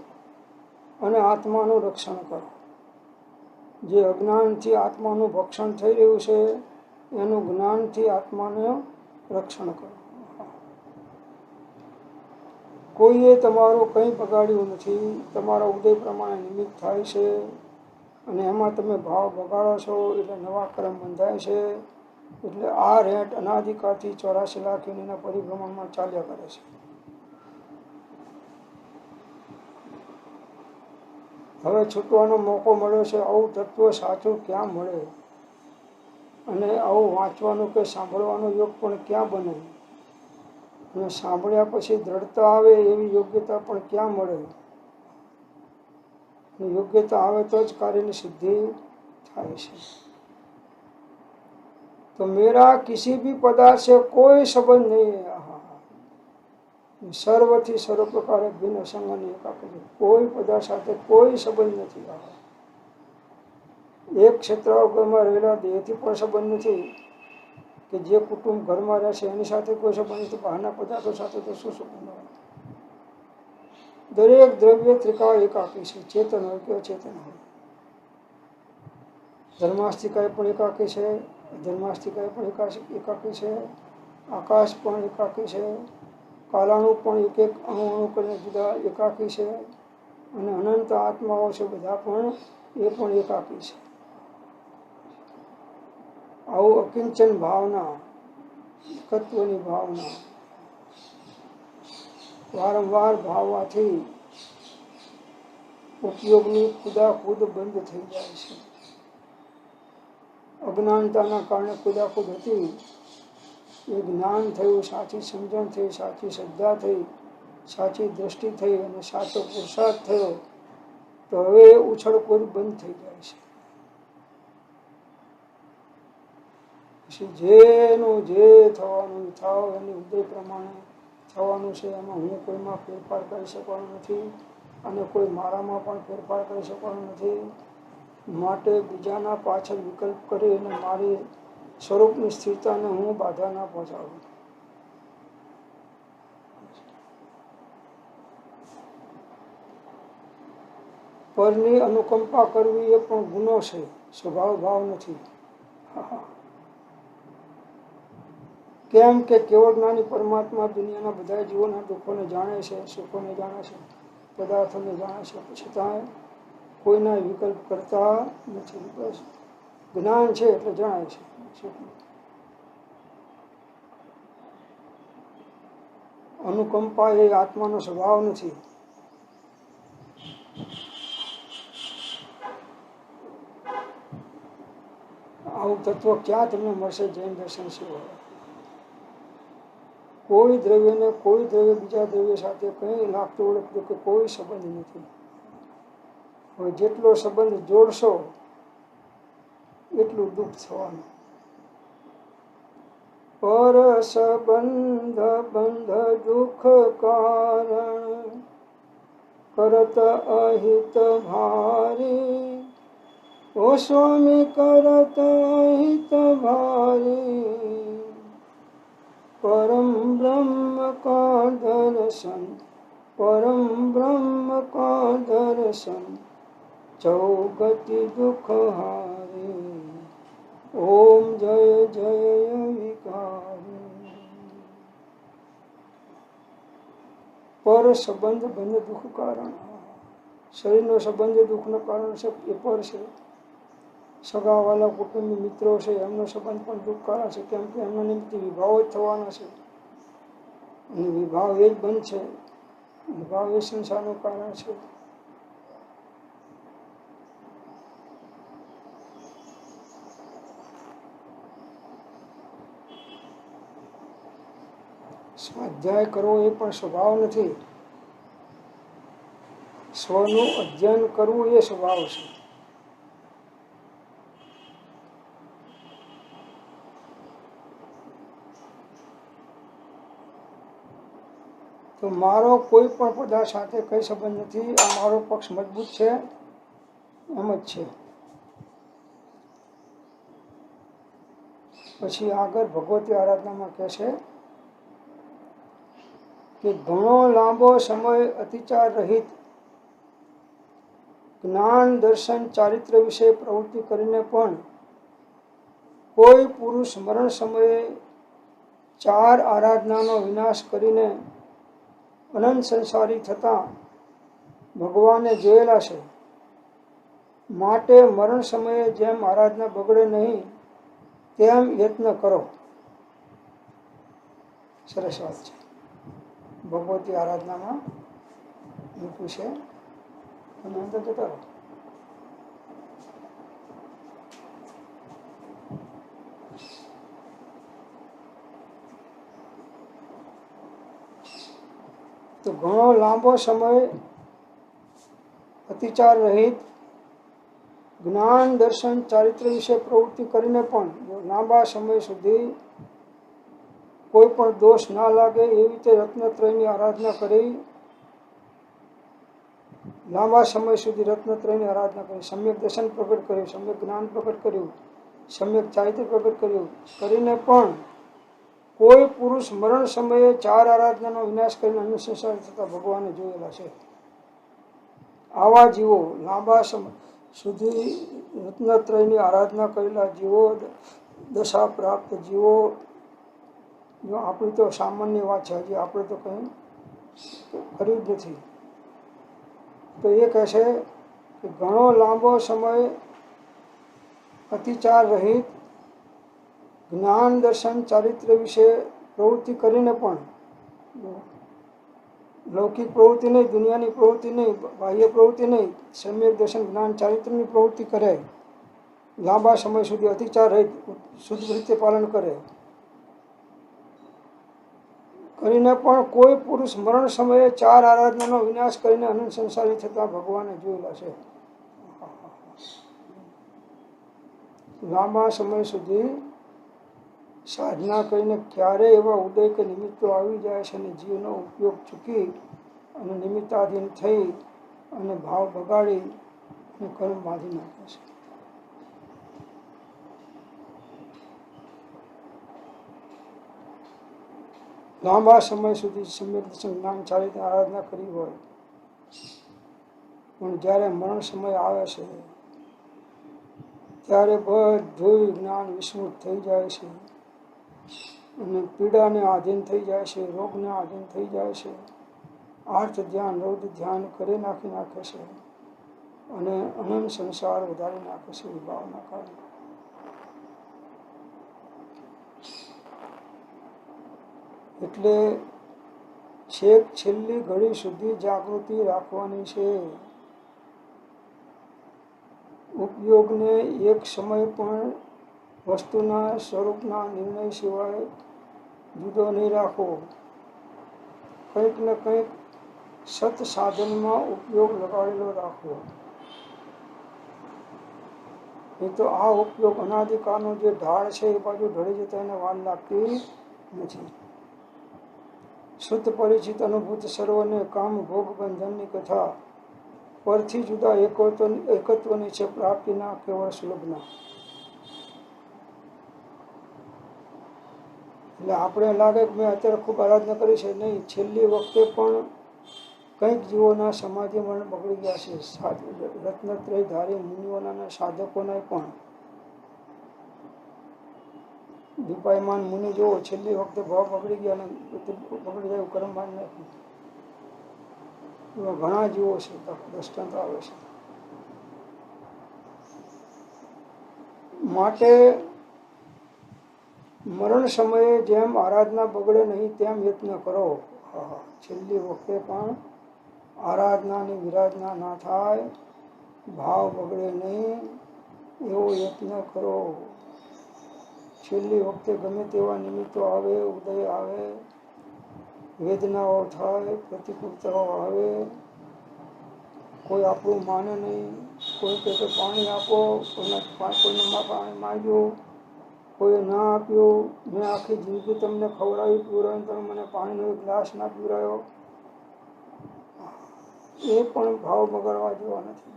અને આત્માનું રક્ષણ કરો. જે અજ્ઞાનથી આત્માનું ભક્ષણ થઈ રહ્યું છે એનું જ્ઞાનથી આત્માનું રક્ષણ કરો. કોઈએ તમારું કંઈ બગાડ્યું નથી. તમારા ઉદય પ્રમાણે નિમિત્ત થાય છે અને એમાં તમે ભાવ બગાડો છો એટલે નવા કર્મ બંધાય છે. એટલે આ રેટ અનાધિકાળથી 84 લાખ યોનિના પરિભ્રમણમાં ચાલ્યા કરે છે. હવે છૂટવાનો મોકો મળ્યો છે. આવું તત્વ સાચું ક્યાં મળે અને આવું વાંચવાનું કે સાંભળવાનો યોગ પણ ક્યાં બને અને સાંભળ્યા પછી દ્રઢતા આવે એવી યોગ્યતા પણ ક્યાં મળે. યોગ્યતા આવે તો જ કાર્યની સિદ્ધિ થાય છે. તો મેરા કિસી ભી પદાર્થ से कोई संबंध नहीं है. સર્વથી સર્વ પ્રકારે ભિન્ન અસંગ અને એકાકી. કોઈ પદાર્થ સાથે કોઈ સંબંધ નથી. એક ક્ષેત્ર ઘરમાં રહેલા દેહથી પણ સંબંધ નથી કે જે કુટુંબ ઘરમાં રહે છે એની સાથે કોઈ સંબંધ નથી. બહારના પદાર્થો સાથે તો શું સંબંધ હોય. દરેક દ્રવ્ય ત્રિકાળ એકાકી છે, ચેતન હોય કે અચેતન હોય. ધર્માસ્તિકાય પણ એકાકી છે, ધર્માસ્તિકાય પણ એકાકી છે, આકાશ પણ એકાકી છે, કાલાણુ પણ એક એક અણુ અણુ કરીને જુદા એકાકી છે અને અનંત આત્માઓ છે બધા પણ એ પણ એકાકી છે. આવું અકિંચન ભાવના, એકત્વની ભાવના વારંવાર ભાવવાથી ઉપયોગની ખુદાખુદ બંધ થઈ જાય છે. અજ્ઞાનતાના કારણે ખુદાખુદ હતી, એ જ્ઞાન થયું, સાચી સમજણ થઈ, સાચી શ્રદ્ધા થઈ, સાચી દ્રષ્ટિ થઈ અને સાચો પુરુષાર્થ થયો તો હવે ઉછળકૂદ બંધ થઈ જાય છે. પછી જેનું જે થવાનું થાવ એની ઉદય પ્રમાણે થવાનું છે. એમાં હું કોઈમાં ફેરફાર કરી શકવાનો નથી અને કોઈ મારામાં પણ ફેરફાર કરી શકવાનો નથી. માટે બીજાના પાછળ વિકલ્પ કરી અને મારી સ્વરૂપની સ્થિરતાને હું બાધા ના પહોંચાડું. પરની અનુકંપા કરવી એ પણ ગુનો છે, સ્વભાવ ભાવ નથી. કેમ કે કેવળ જ્ઞાની પરમાત્મા દુનિયાના બધા જીવોના દુઃખોને જાણે છે, સુખોને જાણે છે, પદાર્થોને જાણે છે, છતાં કોઈના વિકલ્પ કરતા નથી. બસ જ્ઞાન છે એટલે જણાય છે. અનુકંપા એ આત્માનો સ્વભાવ નથી. આવું તત્વ ક્યાં તમને મળશે જૈન દર્શન સિવાય? કોઈ દ્રવ્યને કોઈ દ્રવ્ય બીજા દ્રવ્ય સાથે કંઈ લાગતું ઓળખતું કે કોઈ સંબંધ નથી. હવે જેટલો સંબંધ જોડશો એટલું દુઃખ થવાનું. પર સંબંધ બંધ દુઃખ કારણ કરત અહિત ભારી. ઓ સ્વામી કરત અહિત ભારી. परम ब्रह्म का दर्शन, परम ब्रह्म का दर्शन, चौगति दुख हारे. ओम जय जय विकारे. पर संबंध બંધ દુઃખ કારણ. શરીરનો સંબંધ દુઃખનું કારણ છે, એ પર છે. સગાવાલા કુટુંબી મિત્રો છે, એમનો સંબંધ પણ દુઃખ કારણ છે. કેમ કે એમના નિમિત્તે વિભાવ જ થવાના છે, અને વિભાવ એ જ બંધ છે. વિભાવ એ સંસારનું કારણ છે. સ્વાધ્યાય કરવો એ પણ સ્વભાવ નથી. સ્વનું અધ્યયન કરવું એ સ્વભાવ છે. તો મારો કોઈ પણ પદાર્થ સાથે કઈ સંબંધ નથી. આ મારો પક્ષ મજબૂત છે એમ જ છે. પછી આગળ ભગવતી આરાધનામાં કહે છે કે ઘણો લાંબો સમય અતિચાર રહિત જ્ઞાન દર્શન ચારિત્ર વિશે પ્રવૃત્તિ કરીને પણ કોઈ પુરુષ મરણ સમયે 4 આરાધનાનો વિનાશ કરીને અનંત સંસારી થતા ભગવાને જોયેલા છે. માટે મરણ સમયે જેમ આરાધના બગડે નહીં તેમ યત્ન કરો. સરસ વાત છે. ભગવતી આરાધનામાં મૂક્યું છે. અને અંદર જતા રહો. તો ઘણો લાંબો સમય અતિચાર રહિત જ્ઞાન દર્શન ચારિત્ર વિશે પ્રવૃત્તિ કરીને પણ લાંબા સમય સુધી કોઈ પણ દોષ ના લાગે એવી રીતે રત્નત્રયની આરાધના કરી. લાંબા સમય સુધી રત્નત્રયની આરાધના કરી, સમ્યક દર્શન પ્રગટ કર્યું, સમ્યક જ્ઞાન પ્રગટ કર્યું, સમ્યક ચારિત્ર પ્રગટ કર્યું, કરીને પણ કોઈ પુરુષ મરણ સમયે 4 આરાધનાનો વિનાશ કરીને અન્ય સંસાર થતા ભગવાને જોયેલા છે. આવા જીવો લાંબા સમય સુધી રત્નત્રયની આરાધના કરેલા જીવો, દશા પ્રાપ્ત જીવો, જો આપણી તો સામાન્ય વાત છે, હજી આપણે તો કંઈ કર્યું જ નથી. તો એ કહે છે કે ઘણો લાંબો સમય અતિચાર રહિત જ્ઞાન દર્શન ચારિત્ર વિશે પ્રવૃત્તિ કરીને પણ, લૌકિક પ્રવૃત્તિ નહીં, દુનિયાની પ્રવૃત્તિ નહીં, બાહ્ય પ્રવૃત્તિ નહીં, સમ્યક દર્શન જ્ઞાન ચારિત્રની પ્રવૃત્તિ કરે, લાંબા સમય સુધી અતિચાર રહિત શુદ્ધ રીતે પાલન કરે, કરીને પણ કોઈ પુરુષ મરણ સમયે 4 આરાધનાનો વિનાશ કરીને અનંત સંસારી થતા ભગવાને જોયેલા છે. લાંબા સમય સુધી સાધના કરીને ક્યારે એવા ઉદય કે નિમિત્તો આવી જાય છે અને જીવનો ઉપયોગ ચૂકી અને નિમિત્તાધીન થઈ અને ભાવ બગાડી અને કર્મ બાંધી નાખે છે. લાંબા સમય સુધી સમ્યક દર્શન જ્ઞાન ચાલિત આરાધના કરી હોય, પણ જ્યારે મરણ સમય આવે છે ત્યારે બધું જ્ઞાન વિસ્મૃત થઈ જાય છે અને પીડાને આધીન થઈ જાય છે, રોગને આધીન થઈ જાય છે, આર્થ ધ્યાન રૌદ્ર ધ્યાન કરી નાખે છે અને અનંત સંસાર વધારી નાખે છે વિભાવના કારણે. એટલે છેક છેલ્લી ઘડી સુધી જાગૃતિ રાખવાની છે. ઉપયોગને એક સમય પણ વસ્તુના સ્વરૂપના નિર્ણય સિવાય જુદો નહીં રાખવો. કંઈક ને કંઈક સત સાધનમાં ઉપયોગ લગાડેલો રાખવો. નહીં તો આ ઉપયોગ અનાદિકાળનો જે ઢાળ છે એ બાજુ ઢળી જતા એને વાર લાગતી નથી. શુદ્ધ પરિચિત અનુભૂત સર્વને કામ ભોગ બંધનની કથા પરથી જુદા એકત્વની છે પ્રાપ્તિના કેવળ સુલભના. એટલે આપણે લાગે કે મેં અત્યારે ખૂબ આરાધના કરી છે, નહીં, છેલ્લી વખતે પણ કંઈક જીવોના સમાધિ મરણ બગડી ગયા છે. રત્નત્રય ધારી મુનિઓના સાધકોના પણ દીપાયમાન મુનિ જોવો, છેલ્લી વખતે ભાવ બગડી ગયા અને બગડી જાય કર્મ બાંધ નાખ્યું. એવા ઘણા જીવો છે, દ્રષ્ટાંત આવે છે. માટે મરણ સમયે જેમ આરાધના બગડે નહીં તેમ યત્ન કરો. છેલ્લી વખતે પણ આરાધનાની વિરાધના ના થાય, ભાવ બગડે નહીં એવો યત્ન કરો. છેલ્લી વખતે ગમે તેવા નિમિત્તો આવે, ઉદય આવે, વેદનાઓ થાય, પ્રતિકૂળતાઓ આવે, કોઈ આપણું માને નહીં, કોઈ કહે કે પાણી આપો, કોઈને પાણી માંગ્યું, કોઈએ ના આપ્યું, મેં આખી જિંદગી તમને ખવડાવી પીવડાવી, તમે મને પાણીનો એક ગ્લાસ ના પીવડાવ્યો, એ પણ ભાવ બગાડવા જેવા નથી.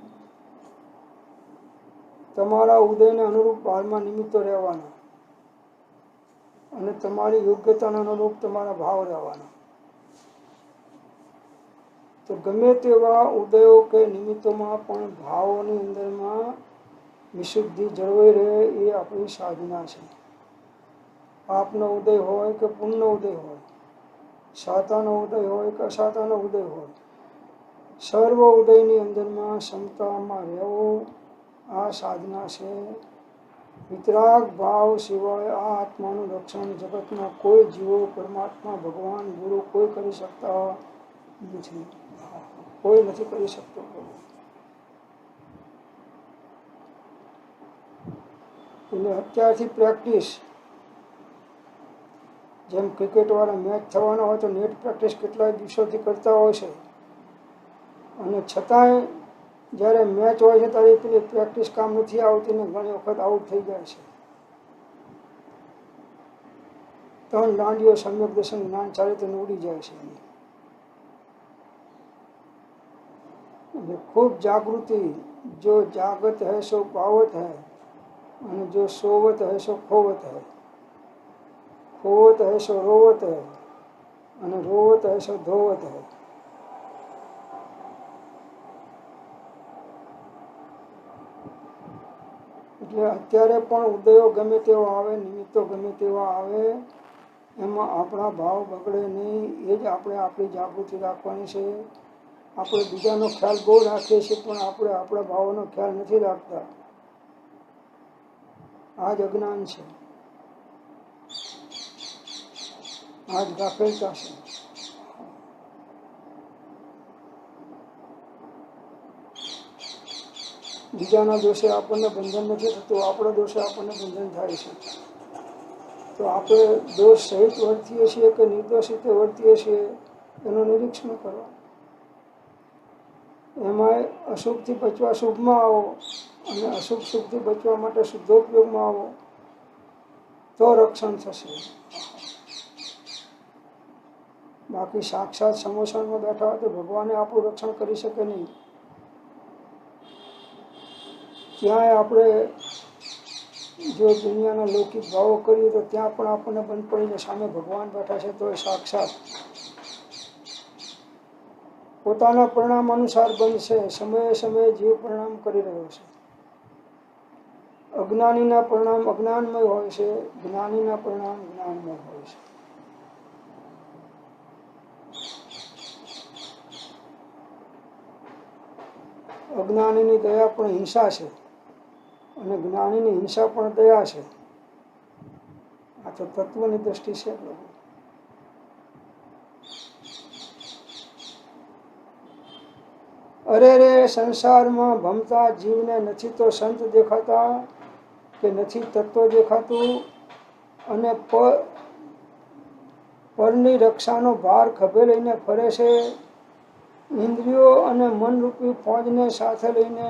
તમારા ઉદયને અનુરૂપ બાળમાં નિમિત્તો રહેવાના અને તમારી યોગ્યતાને અનુરૂપ તમારા ભાવ રહેવાના. તો ગમે તેવા ઉદયો કે નિમિત્તોમાં પણ ભાવોની અંદરમાં વિશુદ્ધિ જળવાઈ રહે એ આપણી સાધના છે. પાપનો ઉદય હોય કે પુણ્યનો ઉદય હોય, સાતાનો ઉદય હોય કે અસાતાનો ઉદય હોય, સર્વ ઉદયની અંદરમાં ક્ષમતામાં રહેવું આ સાધના છે. વિતરાગ ભાવ સિવાય આ આત્માનું રક્ષણ જગતના કોઈ જીવો, પરમાત્મા, ભગવાન, ગુરુ કોઈ કરી શકતા નથી. કોઈ નથી કરી શકતો. એટલે અત્યારથી પ્રેક્ટિસ, જેમ ક્રિકેટવાળા મેચ થવાનો હોય તો નેટ પ્રેક્ટિસ કેટલાય દિવસોથી કરતા હોય છે, અને છતાંય જ્યારે મેચ હોય છે ત્યારે પેલી પ્રેક્ટિસ કામ નથી આવતી ને ઘણી વખત આઉટ થઈ જાય છે. 3 દાંડીઓ સમ્યક દર્શન જ્ઞાન ચાલે તો ઉડી જાય છે. खूब जागृति, जो जागत है सो पावत है, और जो सोवत है सो खोवत है, खोवत है सो रोवत है, और रोवत है सो धोवत है. એટલે અત્યારે પણ ઉદયો ગમે તેવા આવે, નિમિત્તો ગમે તેવા આવે, એમાં આપણા ભાવ બગડે નહીં. એ જ આપણે આપણી જાગૃતિ રાખવાની છે. આપણે બીજાનો ખ્યાલ બહુ રાખીએ છીએ, પણ આપણે આપણા ભાવોનો ખ્યાલ નથી રાખતા. આ જ અજ્ઞાન છે, આ જ ગાફેલતા છે. બીજાના દોષે આપણને બંધન નથી થતું, આપણા દોષે આપણને બંધન થાય છે. તો આપણે દોષ સહિત વર્તીએ છીએ કે નિર્દોષ રીતે વર્તીએ છીએ એનું નિરીક્ષણ કરો. એમાંય અશુભથી બચવા શુભમાં આવો અને અશુભ શુભથી બચવા માટે શુદ્ધોપયોગમાં આવો તો રક્ષણ થશે. બાકી સાક્ષાત સમોસણમાં બેઠા હોય તો ભગવાને આપણું રક્ષણ કરી શકે નહીં. ક્યાંય આપણે જો દુનિયાના લૌકિક ભાવો કરીએ તો ત્યાં પણ આપણને બંધ પડીને સામે ભગવાન બેઠા છે તો એ સાક્ષાત પોતાના પરિણામ અનુસાર બનશે. સમયે સમયે જીવ પરિણામ કરી રહ્યો છે. અજ્ઞાનીના પરિણામ અજ્ઞાનમય હોય છે, જ્ઞાનીના પરિણામ જ્ઞાનમય હોય છે. અજ્ઞાનીની દયા પણ હિંસા છે અને જ્ઞાનીની હિંસા પણ દયા છે. આ તો તત્વની દ્રષ્ટિ છે. અરે રે સંસારમાં ભમતા જીવને નથી તો સંત દેખાતા કે નથી તત્વ દેખાતું, અને પરની રક્ષાનો ભાર ખભે લઈને ફરે છે. ઇન્દ્રિયો અને મનરૂપી ફોજને સાથે લઈને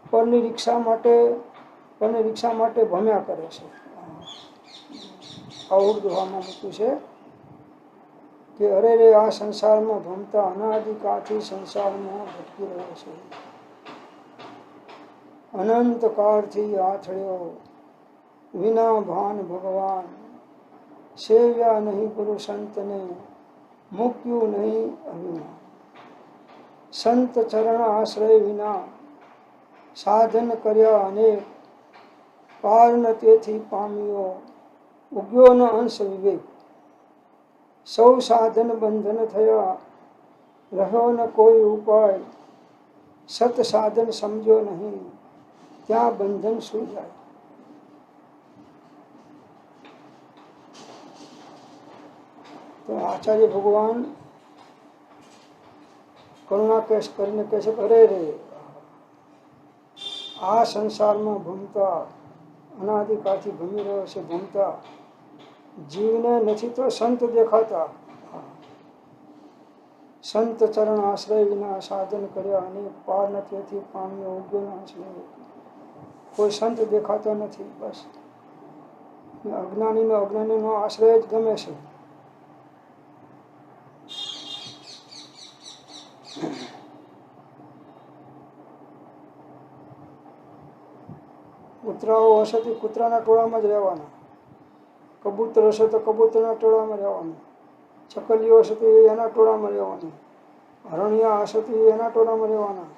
પરની રિક્ષા માટે ભમ્યા કરે છે. આ ઉર્દુમાં મૂક્યું છે કે અરે રે આ સંસારમાં ભમતા અનાદિકાળથી સંસારમાં ભટકી રહ્યો છે. અનંત કાળથી આથડ્યો વિના ભાન ભગવાન, સેવ્યા નહીં ગુરુ સંતને, મૂક્યું નહીં અભિમાન. સંત ચરણ આશ્રય વિના સાધન કર્યા અનેક, પાર ન તેથી પામ્યો ઉગ્યો ન અંશ વિવેક. સૌ સાધન બંધન થયા રહ્યો ન કોઈ ઉપાય, સત સાધન સમજો નહીં ત્યાં બંધન શું જાય. તો આચાર્ય ભગવાન કરુણા કેશ કરીને કહે છે, અરે રે આ સંસારમાં ભમતા અનાદિકાળથી ભમી રહ્યો છે ભમતા જીવને નથી તો સંત દેખાતા. સંત ચરણ આશ્રય વિના સાધન કર્યા અને પાર નથી પામ્યો ઉગ્યો ન. કોઈ સંત દેખાતો નથી. બસ અજ્ઞાનીનો આશ્રય જ ગમે છે. કૂતરાઓ હશે તો કૂતરાના ટોળામાં જ રહેવાના, કબૂતર હશે તો કબૂતરના ટોળામાં રહેવાનું, ચકલીઓ હશે તો એના ટોળામાં રહેવાનું, હરણિયા હશે તો એના ટોળામાં રહેવાના,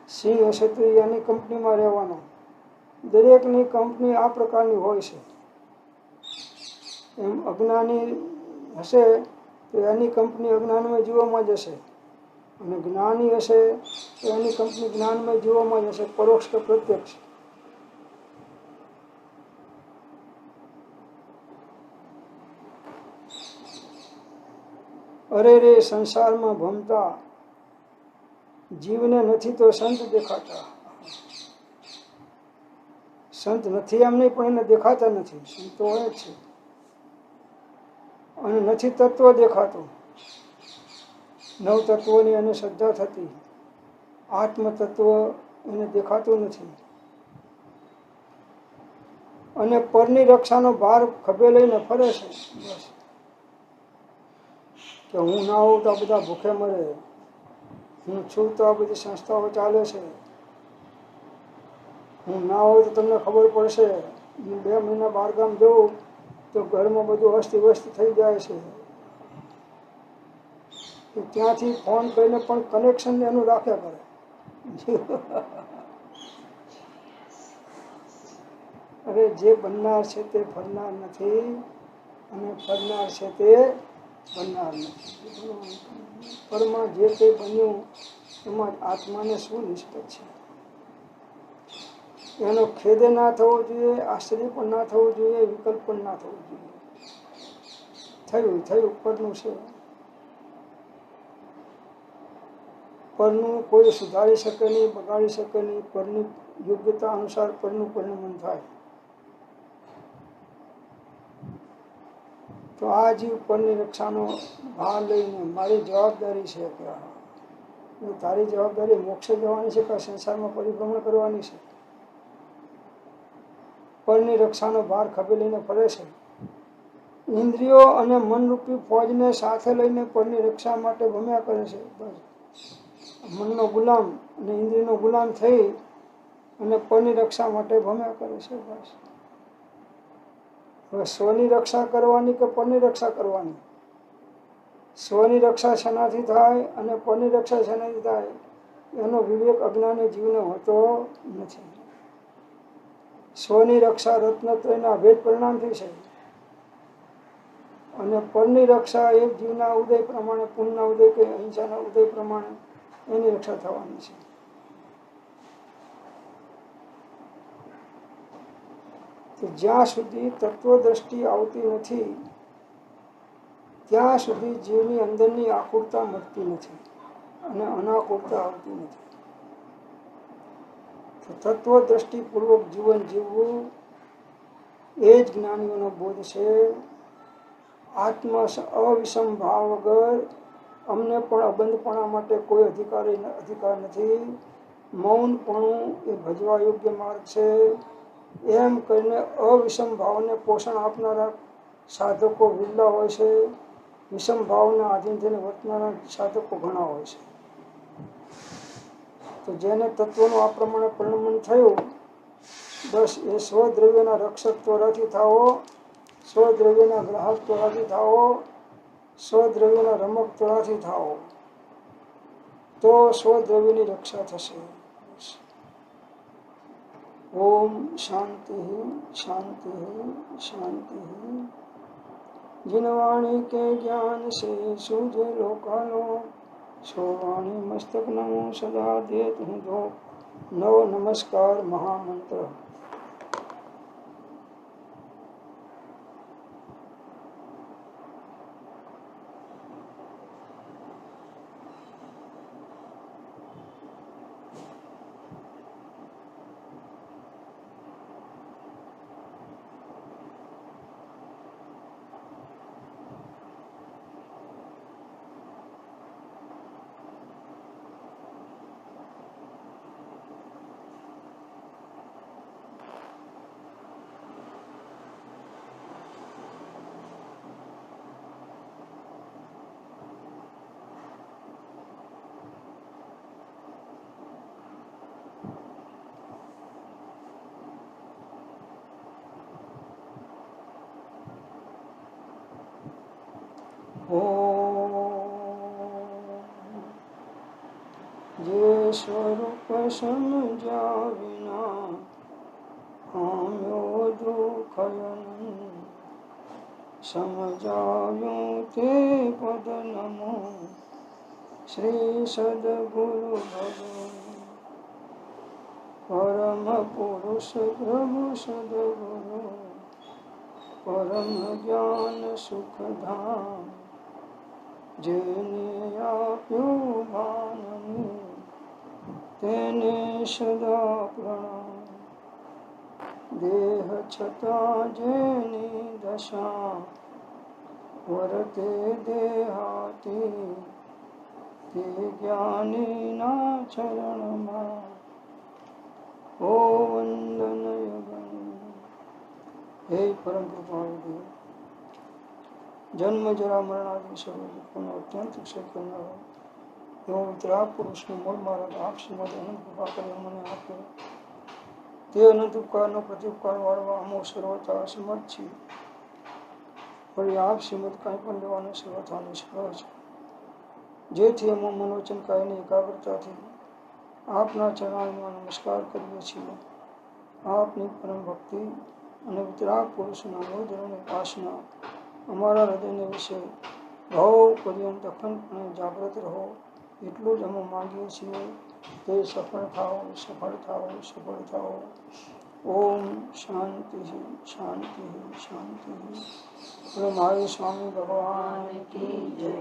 સિંહ હશે તો એની કંપનીમાં રહેવાનો. દરેકની કંપની આ પ્રકારની હોય છે. એમ અજ્ઞાની હશે તો એની કંપની અજ્ઞાનમય જીવોમાં જ હશે, અને જ્ઞાની હશે તો એની કંપની જ્ઞાનમય જીવોમાં જ હશે, પરોક્ષ કે પ્રત્યક્ષ. અરે રે સંસારમાં ભમતા જીવને નથી તો સંત દેખાતા. સંત નથી એમ નહીં, પણ એને દેખાતા નથી. સંતો હોય જ છે. અને નથી તત્વ દેખાતું. નવ તત્વોની એને શ્રદ્ધા થતી, આત્મ તત્વ એને દેખાતું નથી. અને પરની રક્ષાનો ભાર ખભે લઈને ફરે છે. બસ કે હું ના હોઉં તો આ બધા ભૂખે મરે, હું છું તો આ બધી સંસ્થાઓ ચાલે છે, હું ના હોય તો તમને ખબર પડશે. હું 2 મહિના બહારગામ જઉં તો ઘરમાં બધું અસ્તવ્યસ્ત થઈ જાય છે. ત્યાંથી ફોન કરીને પણ કનેક્શન એનું રાખ્યા કરે. અરે જે બનનાર છે તે ફરનાર નથી, અને ફરનાર છે તે બનનાર નથી. પરમાં જે કંઈ બન્યું એમાં આત્માને શું નિષ્પત છે? એનો ખેદે ના થવો જોઈએ, આશ્ચર્ય પણ ના થવું જોઈએ, વિકલ્પ પણ ના થવું જોઈએ. થયું પરનું છે. પરનું કોઈ સુધારી શકે નહીં, બગાડી શકે નહીં. પરની યોગ્યતા અનુસાર પરનું પરિણમન થાય. તો આ જીવ પરની રક્ષાનો ભાર લઈને મારી જવાબદારી છે કે તારી જવાબદારી મોક્ષે જવાની છે કે સંસારમાં પરિભ્રમણ કરવાની છે? પરની રક્ષાનો ભાર ખભે લઈને ફરે છે. ઇન્દ્રિયો અને મનરૂપી ફોજને સાથે લઈને પરની રક્ષા માટે ભમ્યા કરે છે. બસ મનનો ગુલામ અને ઇન્દ્રિયનો ગુલામ થઈ અને પરની રક્ષા માટે ભમ્યા કરે છે. બસ હવે સ્વની રક્ષા કરવાની કે પરની રક્ષા કરવાની? સ્વની રક્ષા શેનાથી થાય અને પરની રક્ષા શેનાથી થાય એનો વિવેક અજ્ઞાની જીવને હોતો નથી. સ્વની રક્ષા રત્નત્રયના ભેદ પરિણામથી છે અને પરની રક્ષા એક જીવના ઉદય પ્રમાણે, પુણ્યના ઉદય કે અહિંસાના ઉદય પ્રમાણે એની રક્ષા થવાની છે. તો જ્યાં સુધી તત્વદ્રષ્ટિ આવતી નથી ત્યાં સુધી જીવની અંદરની આકુરતા મળતી નથી અને અનાકુરતા આવતી નથી. તો તત્વદ્રષ્ટિપૂર્વક જીવન જીવવું એ જ જ્ઞાનીઓનો બોધ છે. આત્મ અવિષમ ભાવ વગર અમને પણ અબંધપણા માટે કોઈ અધિકાર નથી. મૌનપણું એ ભજવા યોગ્ય માર્ગ છે. એમ કરીને અવિષમ ભાવને પોષણ આપનારા સાધકો વિરલા હોય છે. વિષમ ભાવના આધીન થઈને વર્તનારા સાધકો ઘણા હોય છે. તો જેને તત્વનું આ પ્રમાણે પરિણમન થયું, બસ એ સ્વદ્રવ્યના રક્ષક ત્વરાથી થાવો, સ્વદ્રવ્યના ગ્રાહક ત્વરાથી થાવો, સ્વદ્રવ્યના રમક ત્વરાથી થાવો, તો સ્વદ્રવ્યની રક્ષા થશે. ओम शांति शांति शांति। जिन वाणी के ज्ञान से सूझे लोकालो, सो वाणी मस्तक नमो सदा देत हूँ दो। नव नमस्कार महामंत्र। જે સ્વરૂપ સમજ્યા વિના આમ્યો દુઃખયન, સમજાવ્યું તે પદ નમો શ્રી સદગુરુ ભગવાન, પરમ પુરુષ પ્રભુ સદગુરુ, પરમ જ્ઞાન સુખધામ, જેને આપ્યું ભાનનું તેને સદા પ્રણામ. દેહ છતાં જેની દશા વર્તે દેહાતી, તે જ્ઞાનીના ચરણમાં ઓ વંદન યગન. હે પરમ કૃપાળુ દેવ, જન્મ જરા મરણાદિ સર્વ દુઃખોનો અત્યંત ક્ષય કરનારો એવો વિતરાગ પુરુષનો મૂળ માર્ગ આપ શ્રીમદ અનંત કૃપા કરી મને આપ્યો. તે અનંત ઉપકારનો પ્રત્યુપકાર વાળવા અમો સર્વતા અસમર્થ છીએ. વળી આપ શ્રીમદ કાંઈ પણ લેવાનો સર્વથા નિષ્ફળ છે. જેથી અમો મનોવચન કાયની એકાગ્રતાથી આપના ચરણોમાં નમસ્કાર કરીએ છીએ. આપની પરમ ભક્તિ અને વિતરાગ પુરુષના મૂળધર્મની ઉપાસના અમારા હૃદયને વિશે ભાવ પર્યંત અખંડપણે જાગૃત રહો, એટલું જ અમે માગીએ છીએ. તે સફળ થાઓ, સફળ થાઓ, સફળ થાઓ. ઓમ શાંતિ શાંતિ શાંતિ. મહાવીર સ્વામી ભગવાન કી જય.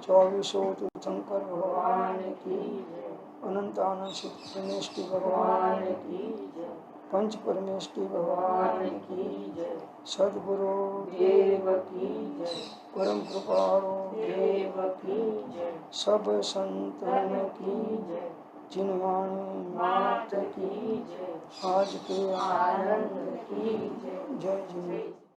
2400 તીર્થંકર ભગવાન કી જય. अनंत आनंद परमेष्टि भगवान की जय। पंच परमेष्टि भगवान की जय। सद्गुरु देव की जय। परम कृपाळु देव की जय। सब संतन की जय। जिनवाणी मात की जय। आज के आनंद की जय। जय जय।